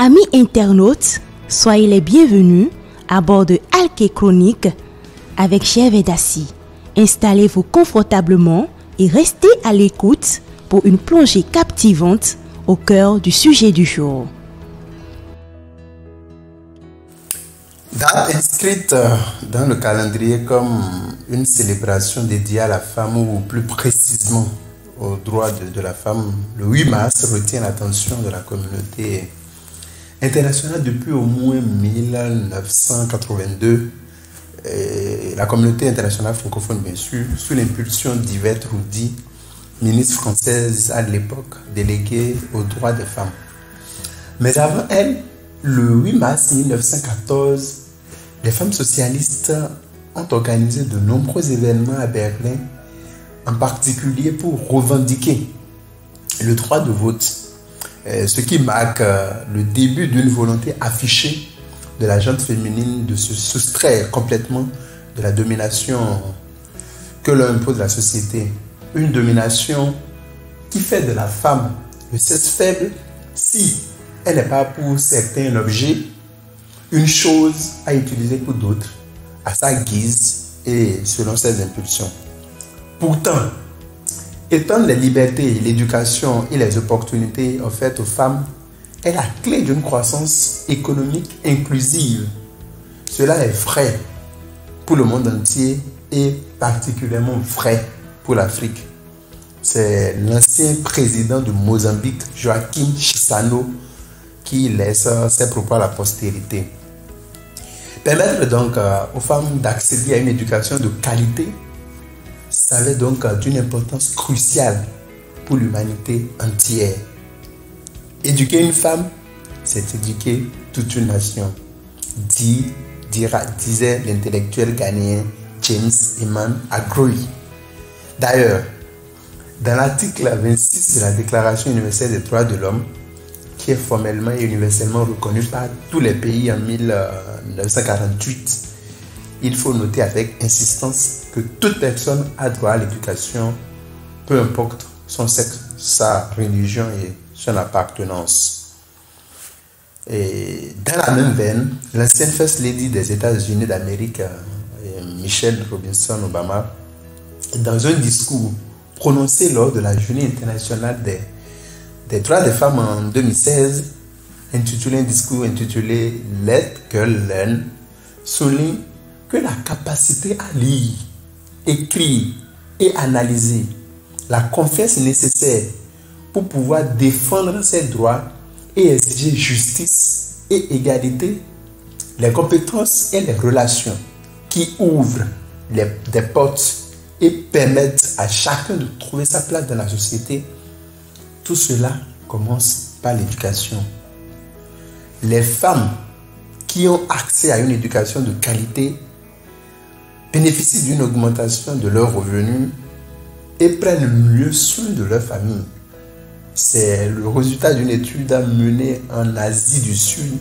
Amis internautes, soyez les bienvenus à bord de Alké Chronique avec Chère Vedassi. Installez-vous confortablement et restez à l'écoute pour une plongée captivante au cœur du sujet du jour. Date inscrite dans le calendrier comme une célébration dédiée à la femme ou plus précisément aux droits de la femme, le 8 mars retient l'attention de la communauté internationale depuis au moins 1982. Et la communauté internationale francophone, bien sûr, sous l'impulsion d'Yvette Roudy, ministre française à l'époque, déléguée aux droits des femmes. Mais avant elle, le 8 mars 1914, les femmes socialistes ont organisé de nombreux événements à Berlin, en particulier pour revendiquer le droit de vote, ce qui marque le début d'une volonté affichée de la gente féminine de se soustraire complètement de la domination que leur impose la société. Une domination qui fait de la femme le sexe faible si elle n'est pas pour certains objet, une chose à utiliser pour d'autres, à sa guise et selon ses impulsions. Pourtant, étant les libertés, l'éducation et les opportunités offertes aux femmes est la clé d'une croissance économique inclusive. Cela est vrai pour le monde entier et particulièrement vrai pour l'Afrique. C'est l'ancien président de Mozambique, Joaquim Chissano, qui laisse ses propos à la postérité. Permettre donc aux femmes d'accéder à une éducation de qualité, ça avait donc d'une importance cruciale pour l'humanité entière. Éduquer une femme, c'est éduquer toute une nation, disait l'intellectuel ghanéen James Eman Agroy. D'ailleurs, dans l'article 26 de la Déclaration universelle des droits de l'homme, qui est formellement et universellement reconnue par tous les pays en 1948, il faut noter avec insistance que toute personne a droit à l'éducation, peu importe son sexe, sa religion et son appartenance. Et dans la même veine, l'ancienne First Lady des États-Unis d'Amérique, Michelle Robinson Obama, dans un discours prononcé lors de la Journée internationale des droits des femmes en 2016, un discours intitulé Let Girl Learn, souligne que la capacité à lire, écrire et analyser, la confiance nécessaire pour pouvoir défendre ses droits et exiger justice et égalité, les compétences et les relations qui ouvrent des portes et permettent à chacun de trouver sa place dans la société, tout cela commence par l'éducation. Les femmes qui ont accès à une éducation de qualité bénéficient d'une augmentation de leurs revenus et prennent mieux soin de leur famille. C'est le résultat d'une étude menée en Asie du Sud,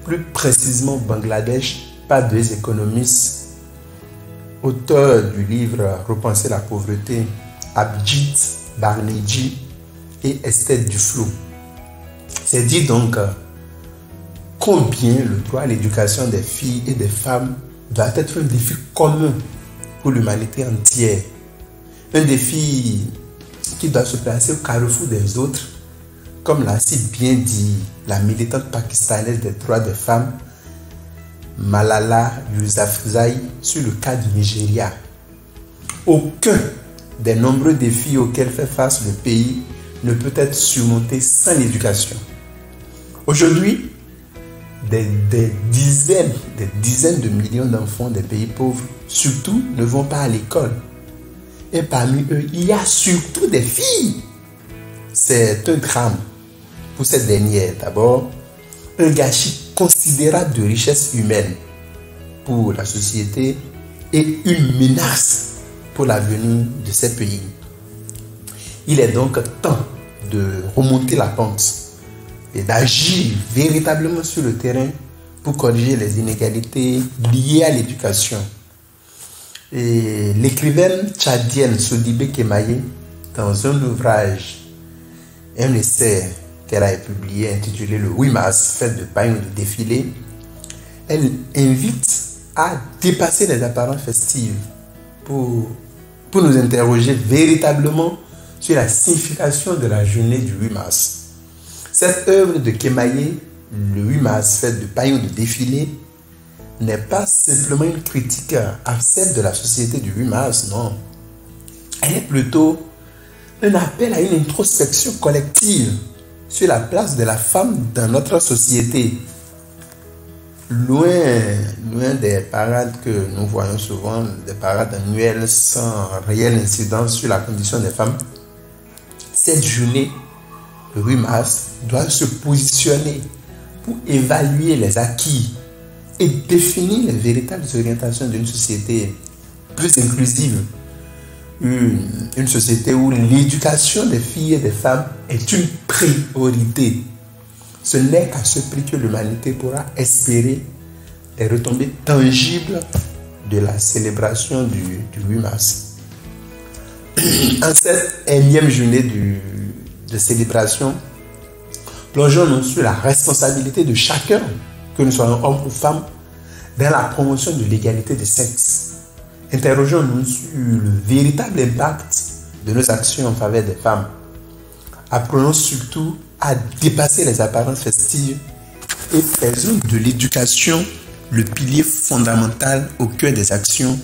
plus précisément au Bangladesh, par deux économistes, auteurs du livre Repenser la pauvreté, Abhijit Banerjee et Esther Duflo. C'est dit donc combien le droit à l'éducation des filles et des femmes doit être un défi commun pour l'humanité entière. Un défi qui doit se placer au carrefour des autres, comme l'a si bien dit la militante pakistanaise des droits des femmes, Malala Yousafzai, sur le cas du Nigeria. Aucun des nombreux défis auxquels fait face le pays ne peut être surmonté sans l'éducation. Aujourd'hui, des dizaines de millions d'enfants des pays pauvres, surtout, ne vont pas à l'école. Et parmi eux, il y a surtout des filles. C'est un drame pour ces dernières. D'abord, un gâchis considérable de richesse humaine pour la société et une menace pour l'avenir de ces pays. Il est donc temps de remonter la pente et d'agir véritablement sur le terrain pour corriger les inégalités liées à l'éducation. Et l'écrivaine tchadienne Sodibé Kemaye, dans un ouvrage, un essai qu'elle a publié intitulé le 8 mars, fête de paille ou de défilé, elle invite à dépasser les apparences festives pour nous interroger véritablement sur la signification de la journée du 8 mars. Cette œuvre de Kemaye, le 8 mars, fête de paille ou de défilé, n'est pas simplement une critique à celle de la société du 8 mars, non. Elle est plutôt un appel à une introspection collective sur la place de la femme dans notre société. Loin des parades que nous voyons souvent, des parades annuelles sans réelle incidence sur la condition des femmes, cette journée, le 8 mars, doit se positionner pour évaluer les acquis et définir les véritables orientations d'une société plus inclusive. Une société où l'éducation des filles et des femmes est une priorité. Ce n'est qu'à ce prix que l'humanité pourra espérer les retombées tangibles de la célébration du 8 mars. En cette énième journée de célébration, plongeons-nous sur la responsabilité de chacun, que nous soyons hommes ou femmes, dans la promotion de l'égalité des sexes. Interrogeons-nous sur le véritable impact de nos actions en faveur des femmes. Apprenons surtout à dépasser les apparences festives et faisons de l'éducation le pilier fondamental au cœur des actions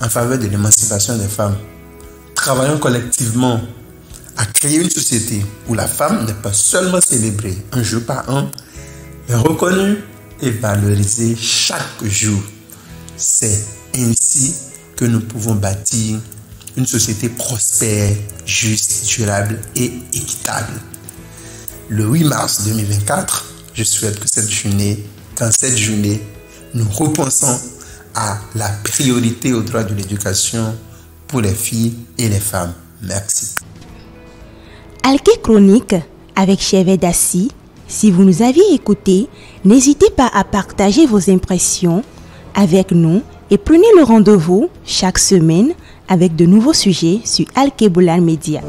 en faveur de l'émancipation des femmes. Travaillons collectivement à créer une société où la femme n'est pas seulement célébrée un jour par an, mais reconnue et valorisée chaque jour. C'est ainsi que nous pouvons bâtir une société prospère, juste, durable et équitable. Le 8 mars 2024, je souhaite que qu'en cette journée, nous repensons à la priorité au droit de l'éducation pour les filles et les femmes. Merci. Alké Chronique avec Chevet Dassi. Si vous nous aviez écoutés, n'hésitez pas à partager vos impressions avec nous et prenez le rendez-vous chaque semaine avec de nouveaux sujets sur Alké Boulal Media.